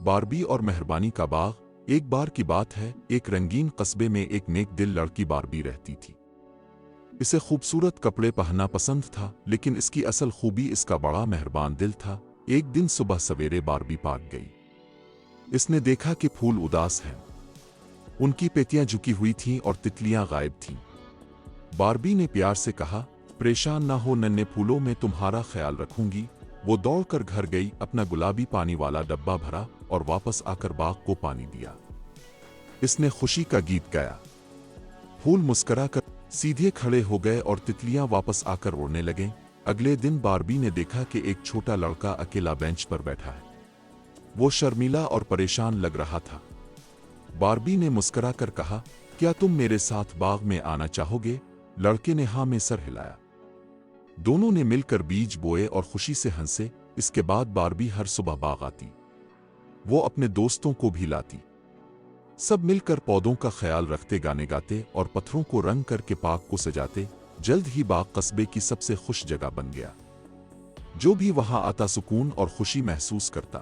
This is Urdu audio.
باربی اور مہربانی کا باغ۔ ایک بار کی بات ہے، ایک رنگین قصبے میں ایک نیک دل لڑکی باربی رہتی تھی۔ اسے خوبصورت کپڑے پہننا پسند تھا، لیکن اس کی اصل خوبی اس کا بڑا مہربان دل تھا۔ ایک دن صبح سویرے باربی پارک گئی۔ اس نے دیکھا کہ پھول اداس ہیں، ان کی پتیاں جھکی ہوئی تھیں اور تتلیاں غائب تھیں۔ باربی نے پیار سے کہا، پریشان نہ ہو ننھے پھولوں، میں تمہارا خیال رکھوں گی۔ وہ دوڑ کر گھر گئی، اپنا گلابی پانی والا ڈبہ بھرا اور واپس آ کر باغ کو پانی دیا۔ اس نے خوشی کا گیت گایا۔ پھول مسکرا کر سیدھے کھڑے ہو گئے اور تتلیاں واپس آ کر اڑنے لگیں۔ اگلے دن باربی نے دیکھا کہ ایک چھوٹا لڑکا اکیلا بینچ پر بیٹھا ہے۔ وہ شرمیلا اور پریشان لگ رہا تھا۔ باربی نے مسکرا کر کہا، کیا تم میرے ساتھ باغ میں آنا چاہو گے؟ لڑکے نے ہاں میں سر ہلایا۔ دونوں نے مل کر بیج بوئے اور خوشی سے ہنسے۔ اس کے بعد باربی ہر صبح باغ آتی۔ وہ اپنے دوستوں کو بھی لاتی۔ سب مل کر پودوں کا خیال رکھتے، گانے گاتے اور پتھروں کو رنگ کر کے پارک کو سجاتے۔ جلد ہی باغ قصبے کی سب سے خوش جگہ بن گیا۔ جو بھی وہاں آتا سکون اور خوشی محسوس کرتا۔